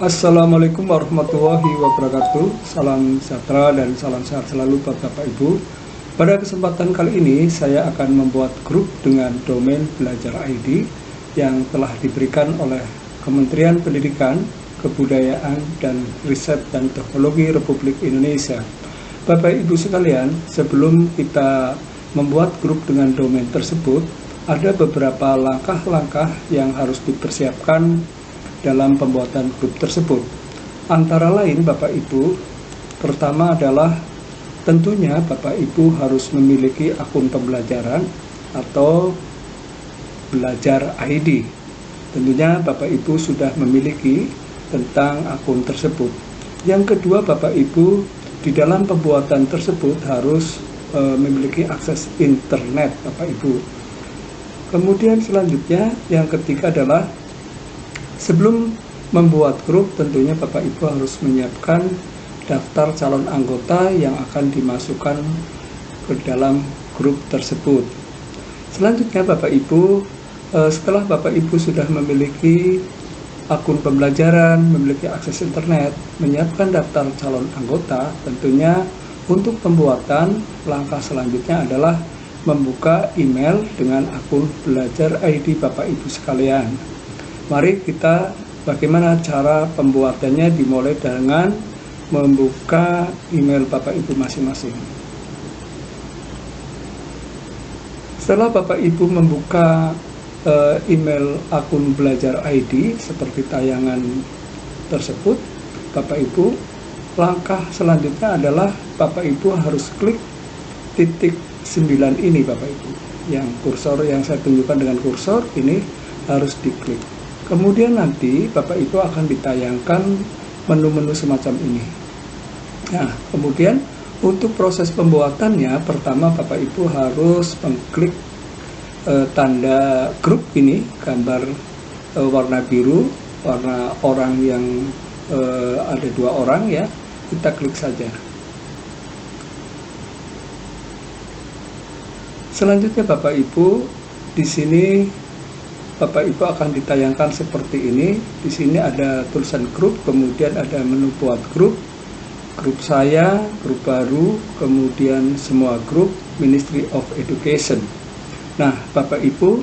Assalamualaikum warahmatullahi wabarakatuh. Salam sejahtera dan salam sehat selalu buat Bapak Ibu. Pada kesempatan kali ini saya akan membuat grup dengan domain Belajar ID yang telah diberikan oleh Kementerian Pendidikan, Kebudayaan, dan Riset dan Teknologi Republik Indonesia. Bapak Ibu sekalian, sebelum kita membuat grup dengan domain tersebut, ada beberapa langkah-langkah yang harus dipersiapkan dalam pembuatan grup tersebut. Antara lain Bapak Ibu, pertama adalah tentunya Bapak Ibu harus memiliki akun pembelajaran atau Belajar ID. Tentunya Bapak Ibu sudah memiliki tentang akun tersebut. Yang kedua, Bapak Ibu di dalam pembuatan tersebut harus memiliki akses internet Bapak Ibu. Kemudian selanjutnya yang ketiga adalah sebelum membuat grup, tentunya Bapak Ibu harus menyiapkan daftar calon anggota yang akan dimasukkan ke dalam grup tersebut. Selanjutnya Bapak Ibu, setelah Bapak Ibu sudah memiliki akun pembelajaran, memiliki akses internet, menyiapkan daftar calon anggota, tentunya untuk pembuatan langkah selanjutnya adalah membuka email dengan akun Belajar ID Bapak Ibu sekalian. Mari kita bagaimana cara pembuatannya, dimulai dengan membuka email Bapak Ibu masing-masing. Setelah Bapak Ibu membuka email akun Belajar ID seperti tayangan tersebut, Bapak Ibu, langkah selanjutnya adalah Bapak Ibu harus klik titik 9 ini Bapak Ibu. Yang kursor yang saya tunjukkan dengan kursor ini harus diklik. Kemudian nanti Bapak Ibu akan ditayangkan menu-menu semacam ini. Nah, kemudian untuk proses pembuatannya, pertama Bapak Ibu harus mengklik tanda grup ini, gambar warna biru, warna orang yang ada 2 orang ya, kita klik saja. Selanjutnya Bapak Ibu, di sini Bapak Ibu akan ditayangkan seperti ini. Di sini ada tulisan grup, kemudian ada menu buat grup, grup saya, grup baru, kemudian semua grup, Ministry of Education. Nah, Bapak Ibu,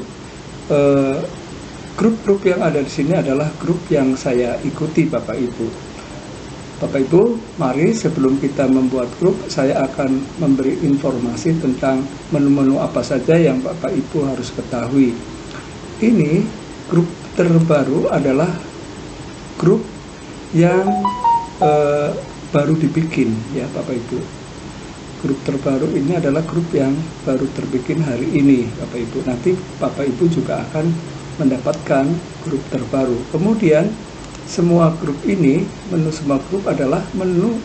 grup-grup yang ada di sini adalah grup yang saya ikuti Bapak Ibu. Bapak Ibu, mari sebelum kita membuat grup, saya akan memberi informasi tentang menu-menu apa saja yang Bapak Ibu harus ketahui. Ini grup terbaru adalah grup yang baru dibikin ya Bapak Ibu. Grup terbaru ini adalah grup yang baru terbikin hari ini Bapak Ibu. Nanti Bapak Ibu juga akan mendapatkan grup terbaru. Kemudian semua grup ini, menu semua grup adalah menu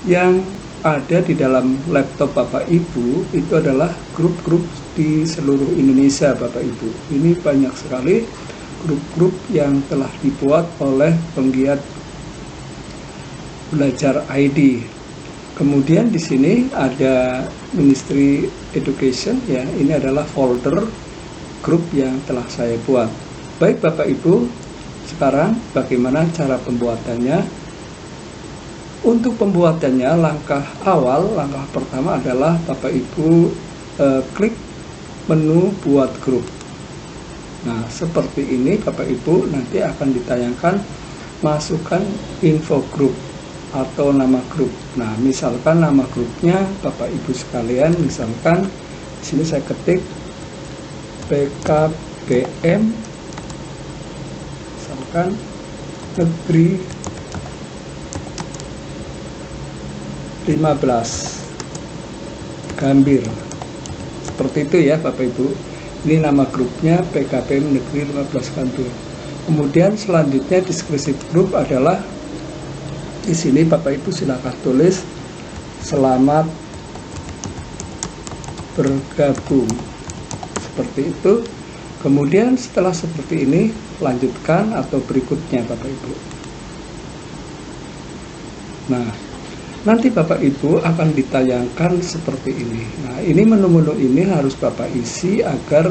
yang ada di dalam laptop Bapak Ibu. Itu adalah grup-grup di seluruh Indonesia Bapak Ibu. Ini banyak sekali grup-grup yang telah dibuat oleh penggiat Belajar ID. Kemudian di sini ada Ministry Education ya. Ini adalah folder grup yang telah saya buat. Baik Bapak Ibu, sekarang bagaimana cara pembuatannya? Untuk pembuatannya, langkah awal, langkah pertama adalah Bapak Ibu klik menu buat grup. Nah, seperti ini Bapak Ibu, nanti akan ditayangkan masukkan info grup atau nama grup. Nah, misalkan nama grupnya Bapak Ibu sekalian, misalkan di sini saya ketik PKBM misalkan Negeri 15 Gambir. Seperti itu ya Bapak Ibu. Ini nama grupnya PKBM Negeri 15 Gambir. Kemudian selanjutnya deskripsi grup adalah di sini Bapak Ibu silakan tulis selamat bergabung. Seperti itu. Kemudian setelah seperti ini lanjutkan atau berikutnya Bapak Ibu. Nah, nanti Bapak Ibu akan ditayangkan seperti ini. Nah, ini menu-menu ini harus Bapak isi agar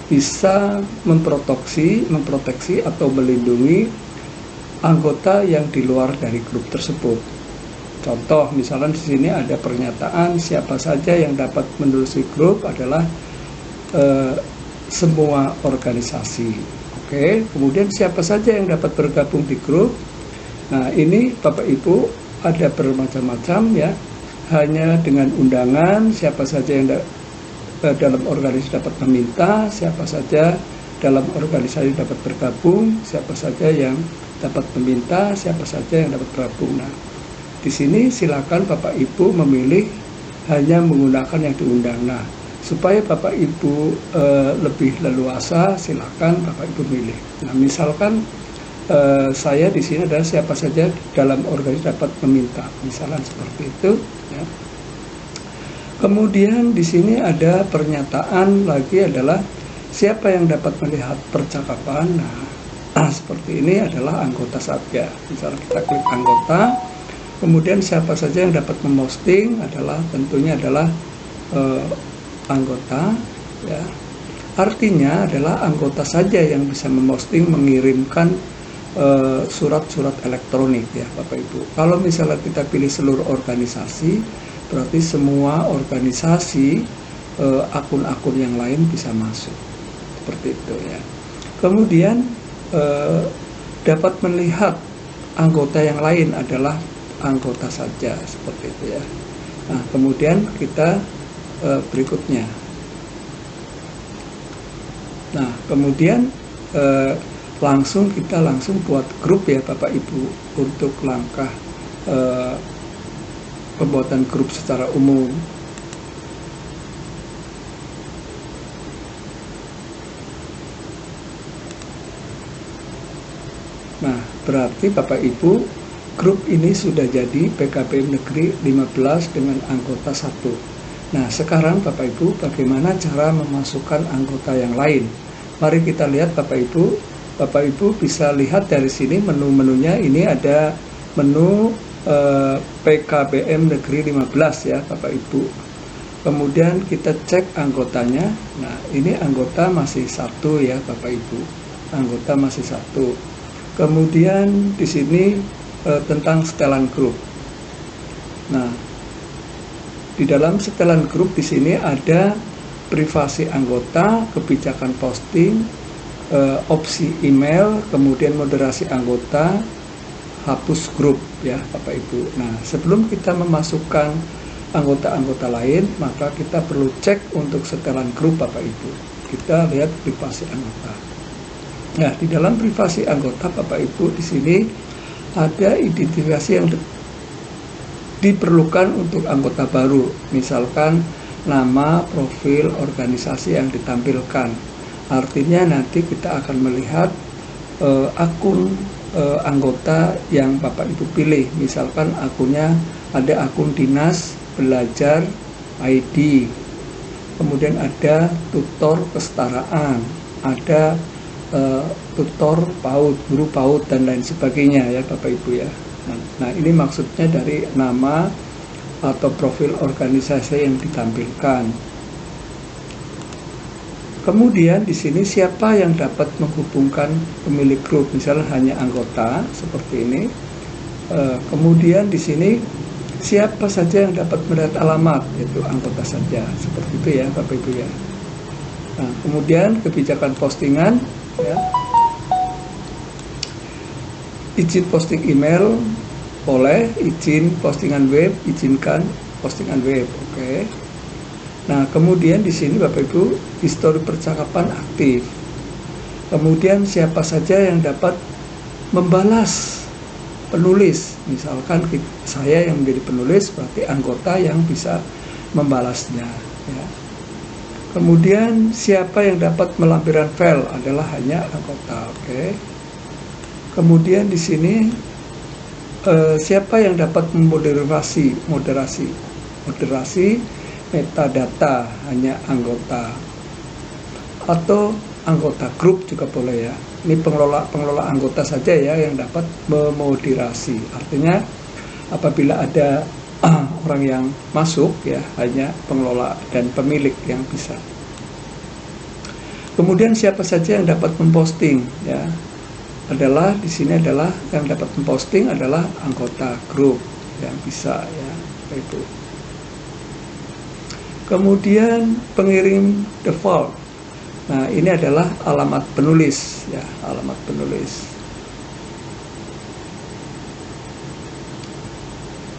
bisa memproteksi atau melindungi anggota yang di luar dari grup tersebut. Contoh, misalnya di sini ada pernyataan siapa saja yang dapat menelusuri grup adalah semua organisasi. Oke, kemudian siapa saja yang dapat bergabung di grup. Nah, ini Bapak Ibu ada bermacam-macam ya. Hanya dengan undangan, siapa saja yang dalam organisasi dapat meminta, siapa saja dalam organisasi dapat bergabung, siapa saja yang dapat meminta, siapa saja yang dapat bergabung. Nah, di sini silakan Bapak Ibu memilih hanya menggunakan yang diundang. Nah, supaya Bapak Ibu lebih leluasa, silakan Bapak Ibu milih. Nah, misalkan saya di sini adalah siapa saja dalam organisasi dapat meminta, misalnya seperti itu. Ya. Kemudian di sini ada pernyataan lagi adalah siapa yang dapat melihat percakapan. Nah, seperti ini adalah anggota saja. Misalnya kita klik anggota, kemudian siapa saja yang dapat memposting adalah tentunya adalah anggota. Ya. Artinya adalah anggota saja yang bisa memposting, mengirimkan surat-surat elektronik ya Bapak Ibu. Kalau misalnya kita pilih seluruh organisasi, berarti semua organisasi akun-akun yang lain bisa masuk. Seperti itu ya. Kemudian dapat melihat anggota yang lain adalah anggota saja, seperti itu ya. Nah, kemudian kita berikutnya. Nah, kemudian kita langsung buat grup ya Bapak Ibu untuk langkah pembuatan grup secara umum. Nah, berarti Bapak Ibu grup ini sudah jadi PKBM Negeri 15 dengan anggota 1. Nah, sekarang Bapak Ibu bagaimana cara memasukkan anggota yang lain? Mari kita lihat Bapak Ibu. Bapak Ibu bisa lihat dari sini menu-menunya, ini ada menu PKBM Negeri 15 ya Bapak Ibu. Kemudian kita cek anggotanya. Nah, ini anggota masih 1 ya Bapak Ibu. Anggota masih 1. Kemudian di sini tentang setelan grup. Nah, di dalam setelan grup di sini ada privasi anggota, kebijakan posting, opsi email, kemudian moderasi anggota, hapus grup ya Bapak Ibu. Nah, sebelum kita memasukkan anggota-anggota lain, maka kita perlu cek untuk setelan grup Bapak Ibu. Kita lihat privasi anggota. Nah, di dalam privasi anggota Bapak Ibu di sini ada identifikasi yang diperlukan untuk anggota baru, misalkan nama, profil, organisasi yang ditampilkan. Artinya nanti kita akan melihat akun anggota yang Bapak Ibu pilih. Misalkan akunnya ada akun dinas, belajar, ID, kemudian ada tutor kesetaraan, ada tutor PAUD, guru PAUD dan lain sebagainya ya Bapak Ibu ya. Nah, ini maksudnya dari nama atau profil organisasi yang ditampilkan. Kemudian di sini siapa yang dapat menghubungkan pemilik grup, misalnya hanya anggota seperti ini. Kemudian di sini siapa saja yang dapat melihat alamat, yaitu anggota saja, seperti itu ya Bapak Ibu ya. Nah, kemudian kebijakan postingan ya. Izin posting email boleh, izin postingan web, izinkan postingan web. Oke. Nah, kemudian di sini Bapak Ibu, histori percakapan aktif. Kemudian siapa saja yang dapat membalas penulis. Misalkan saya yang menjadi penulis, berarti anggota yang bisa membalasnya. Ya. Kemudian siapa yang dapat melampirkan file adalah hanya anggota. Oke. Kemudian di sini siapa yang dapat memoderasi metadata hanya anggota atau anggota grup juga boleh ya. Ini pengelola anggota saja ya yang dapat memoderasi. Artinya apabila ada orang yang masuk ya hanya pengelola dan pemilik yang bisa. Kemudian siapa saja yang dapat memposting ya. adalah di sini adalah yang dapat memposting adalah anggota grup yang bisa ya itu. Kemudian pengirim default. Nah, ini adalah alamat penulis ya, alamat penulis.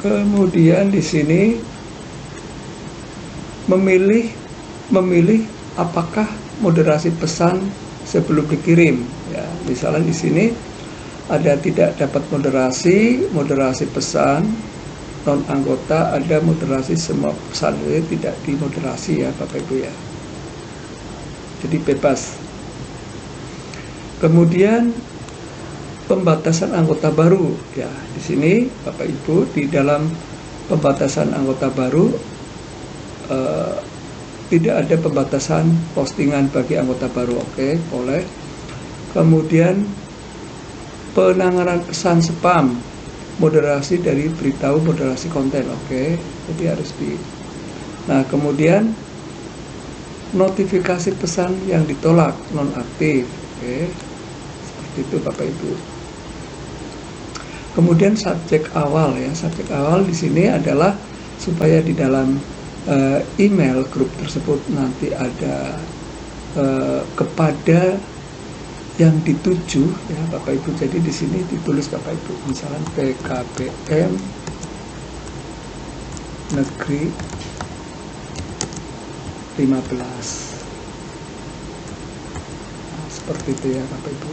Kemudian di sini memilih apakah moderasi pesan sebelum dikirim ya. Misalnya di sini ada tidak dapat moderasi pesan non anggota, ada moderasi semua pesan, jadi tidak dimoderasi ya Bapak Ibu ya. Jadi bebas. Kemudian pembatasan anggota baru ya. Di sini Bapak Ibu di dalam pembatasan anggota baru tidak ada pembatasan postingan bagi anggota baru. Oke, boleh. Kemudian penanganan pesan spam, moderasi dari beritahu moderasi konten. Oke, jadi harus di. Nah, kemudian notifikasi pesan yang ditolak nonaktif. Oke, seperti itu Bapak Ibu. Kemudian subjek awal ya, subjek awal di sini adalah supaya di dalam email grup tersebut nanti ada kepada yang dituju ya Bapak Ibu. Jadi di sini ditulis Bapak Ibu, misalnya PKBM Negeri 15. Nah, seperti itu ya Bapak Ibu.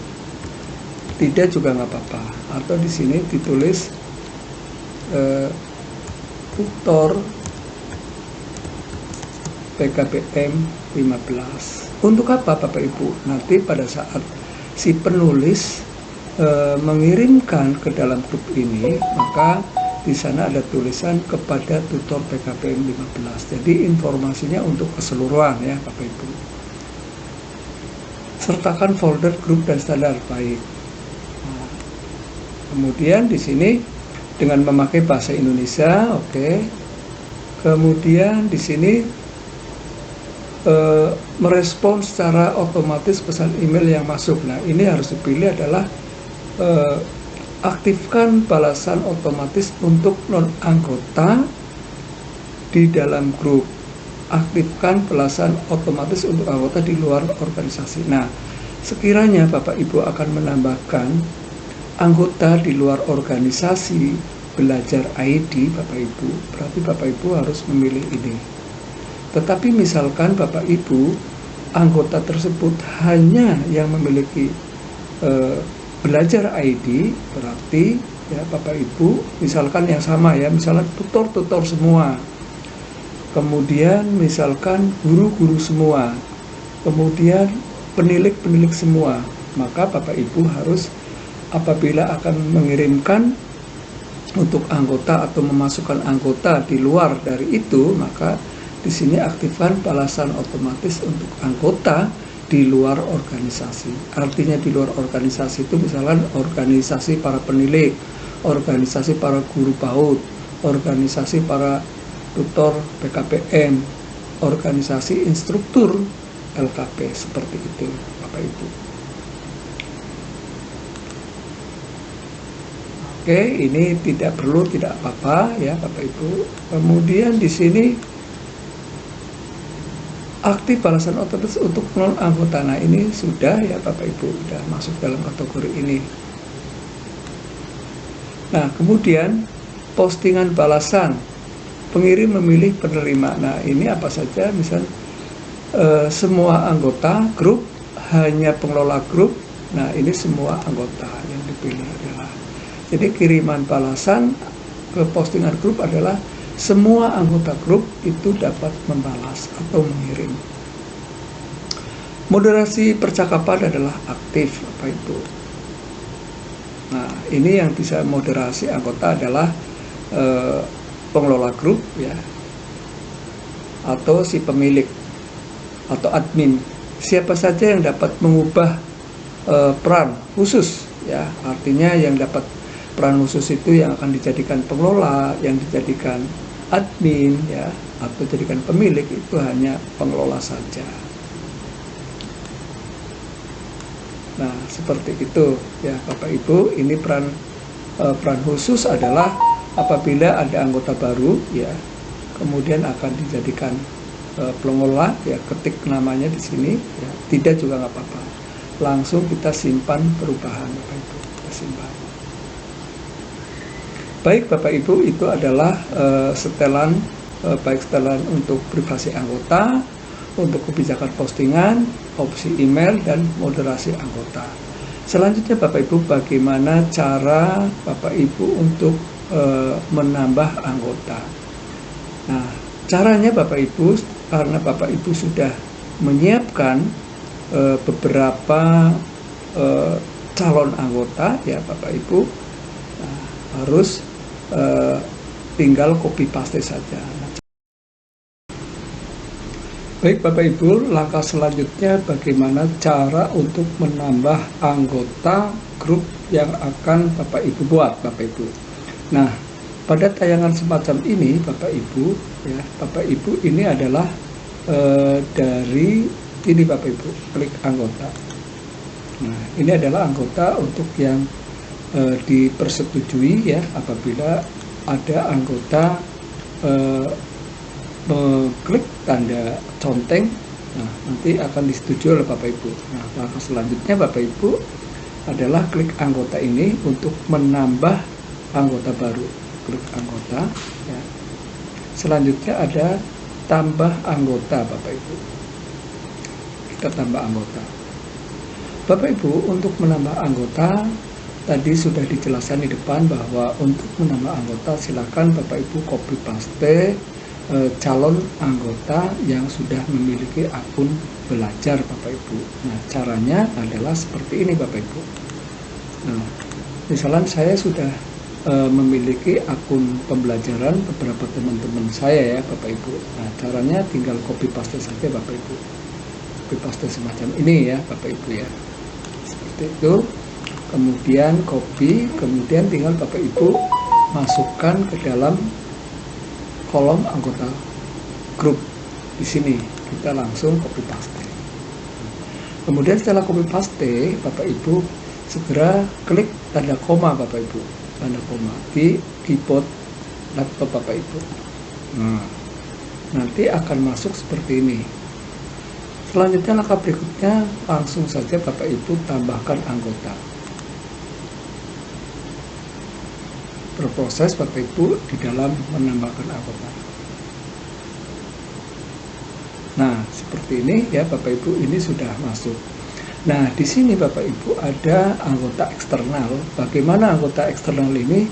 Tidak juga nggak apa-apa. Atau di sini ditulis tutor PKBM 15. Untuk apa Bapak Ibu? Nanti pada saat si penulis mengirimkan ke dalam grup ini, maka di sana ada tulisan kepada tutor PKBM 15. Jadi informasinya untuk keseluruhan ya Bapak Ibu. Sertakan folder grup dan standar baik. Nah, kemudian di sini dengan memakai bahasa Indonesia, oke. Kemudian di sini merespon secara otomatis pesan email yang masuk. Nah, ini harus dipilih adalah aktifkan balasan otomatis untuk non anggota di dalam grup. Aktifkan balasan otomatis untuk anggota di luar organisasi. Nah, sekiranya Bapak Ibu akan menambahkan anggota di luar organisasi belajar ID Bapak Ibu, berarti Bapak Ibu harus memilih ini. Tetapi misalkan Bapak Ibu anggota tersebut hanya yang memiliki belajar ID, berarti ya Bapak Ibu misalkan yang sama ya, misalnya tutor semua, kemudian misalkan guru-guru semua, kemudian penilik semua, maka Bapak Ibu harus apabila akan mengirimkan untuk anggota atau memasukkan anggota di luar dari itu, maka di sini aktifkan balasan otomatis untuk anggota di luar organisasi. Artinya di luar organisasi itu misalkan organisasi para penilik, organisasi para guru PAUD, organisasi para tutor PKBM, organisasi instruktur LKP, seperti itu Bapak Ibu. Oke, ini tidak perlu, tidak apa-apa ya Bapak Ibu. Kemudian di sini aktif balasan otomatis untuk non anggota. Nah, ini sudah ya Bapak Ibu, sudah masuk dalam kategori ini. Nah, kemudian postingan balasan, pengirim memilih penerima. Nah, ini apa saja, misal semua anggota grup, hanya pengelola grup. Nah, ini semua anggota yang dipilih adalah. Jadi kiriman balasan ke postingan grup adalah semua anggota grup itu dapat membalas atau mengirim. Moderasi percakapan adalah aktif Bapak Ibu. Nah, ini yang bisa moderasi anggota adalah pengelola grup ya, atau si pemilik atau admin. Siapa saja yang dapat mengubah peran khusus ya, artinya yang dapat peran khusus itu yang akan dijadikan pengelola, yang dijadikan admin ya, atau jadikan pemilik, itu hanya pengelola saja. Nah, seperti itu ya Bapak Ibu. Ini peran khusus adalah apabila ada anggota baru ya, kemudian akan dijadikan pengelola ya, ketik namanya di sini ya. Tidak juga nggak apa-apa, langsung kita simpan perubahan Bapak Ibu, kita simpan. Baik Bapak Ibu, itu adalah setelan baik setelan untuk privasi anggota, untuk kebijakan postingan, opsi email, dan moderasi anggota. Selanjutnya Bapak Ibu, bagaimana cara Bapak Ibu untuk menambah anggota. Nah, caranya Bapak Ibu, karena Bapak Ibu sudah menyiapkan beberapa calon anggota ya Bapak Ibu, nah, harus tinggal copy paste saja. Baik Bapak Ibu, langkah selanjutnya bagaimana cara untuk menambah anggota grup yang akan Bapak Ibu buat Bapak Ibu. Nah, pada tayangan semacam ini Bapak Ibu ya, Bapak Ibu ini adalah dari ini Bapak Ibu, klik anggota. Nah, ini adalah anggota untuk yang dipersetujui ya, apabila ada anggota mengklik tanda conteng, nah nanti akan disetujui oleh Bapak Ibu. Nah, langkah selanjutnya Bapak Ibu adalah klik anggota ini untuk menambah anggota baru. Klik anggota ya. Selanjutnya ada tambah anggota Bapak Ibu. Kita tambah anggota. Bapak Ibu, untuk menambah anggota tadi sudah dijelaskan di depan bahwa untuk menambah anggota silakan Bapak Ibu copy paste calon anggota yang sudah memiliki akun belajar Bapak Ibu. Nah, caranya adalah seperti ini Bapak Ibu. Nah, misalnya saya sudah memiliki akun pembelajaran beberapa teman-teman saya ya Bapak Ibu. Nah, caranya tinggal copy paste saja Bapak Ibu. Copy paste semacam ini ya Bapak Ibu ya. Seperti itu. Kemudian copy, kemudian tinggal Bapak Ibu masukkan ke dalam kolom anggota grup. Di sini kita langsung copy paste. Kemudian setelah copy paste, Bapak Ibu segera klik tanda koma Bapak Ibu, tanda koma di keyboard laptop Bapak Ibu. Nah, nanti akan masuk seperti ini. Selanjutnya langkah berikutnya langsung saja Bapak Ibu tambahkan anggota. Berproses Bapak Ibu di dalam menambahkan anggota. Nah, seperti ini ya Bapak Ibu, ini sudah masuk. Nah, di sini Bapak Ibu ada anggota eksternal. Bagaimana anggota eksternal ini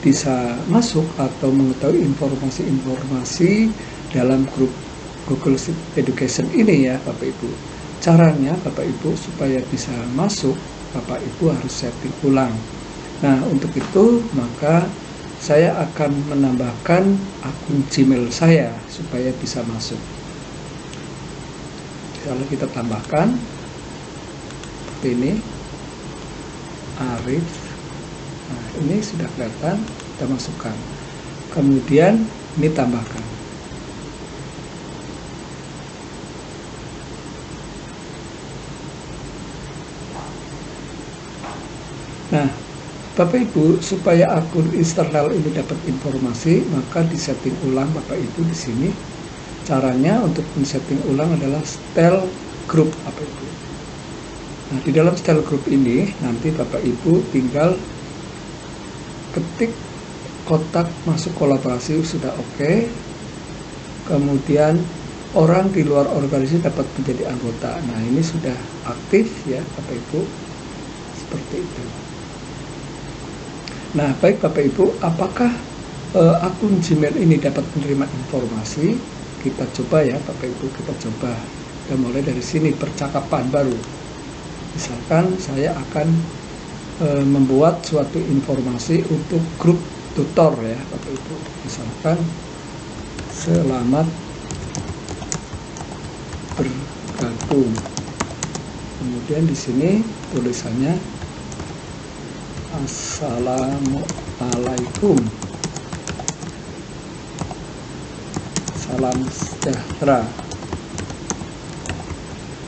bisa masuk atau mengetahui informasi-informasi dalam grup Google Education ini ya Bapak Ibu. Caranya Bapak Ibu supaya bisa masuk, Bapak Ibu harus setting ulang. Nah, untuk itu maka saya akan menambahkan akun Gmail saya supaya bisa masuk. Kalau kita tambahkan seperti ini, Arif. Nah, ini sudah kelihatan, kita masukkan. Kemudian ini tambahkan. Nah, Bapak Ibu, supaya akun eksternal ini dapat informasi, maka disetting ulang Bapak Ibu di sini. Caranya untuk men-setting ulang adalah style group Bapak Ibu. Nah, di dalam style group ini nanti Bapak Ibu tinggal ketik kotak masuk kolaborasi sudah oke. Kemudian orang di luar organisasi dapat menjadi anggota. Nah, ini sudah aktif ya Bapak Ibu. Seperti itu. Nah, baik Bapak Ibu, apakah akun Gmail ini dapat menerima informasi? Kita coba ya Bapak Ibu, kita coba. Kita mulai dari sini, percakapan baru. Misalkan saya akan membuat suatu informasi untuk grup tutor ya Bapak Ibu. Misalkan selamat bergabung. Kemudian di sini tulisannya Assalamualaikum, salam sejahtera.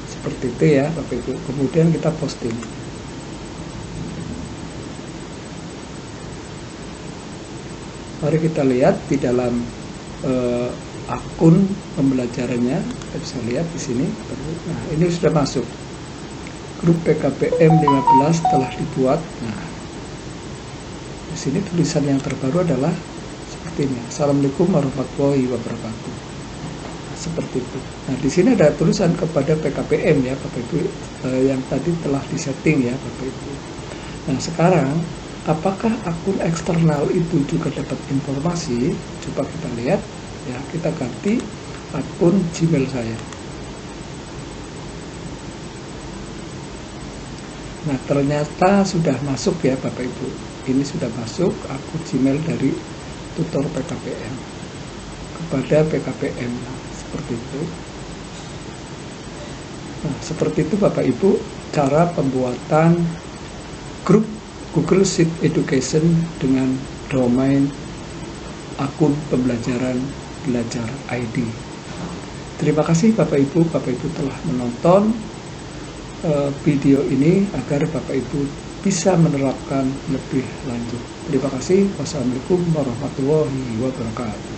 Seperti itu ya Bapak Ibu. Kemudian kita posting. Mari kita lihat di dalam akun pembelajarannya. Kita bisa lihat di sini. Nah, ini sudah masuk. Grup PKPM 15 telah dibuat. Nah, di sini tulisan yang terbaru adalah seperti ini. Assalamualaikum warahmatullahi wabarakatuh. Nah, seperti itu. Nah, di sini ada tulisan kepada PKPM ya, Bapak Ibu, yang tadi telah disetting ya, Bapak Ibu. Nah, sekarang apakah akun eksternal itu juga dapat informasi? Coba kita lihat ya, kita ganti akun Gmail saya. Nah, ternyata sudah masuk ya Bapak Ibu. Ini sudah masuk akun Gmail dari tutor PKPM kepada PKPM. Nah, seperti itu. Nah, seperti itu Bapak Ibu cara pembuatan grup Google Sheet Education dengan domain akun pembelajaran Belajar ID. Terima kasih Bapak Ibu telah menonton video ini agar Bapak Ibu bisa menerapkan lebih lanjut. Terima kasih. Wassalamualaikum warahmatullahi wabarakatuh.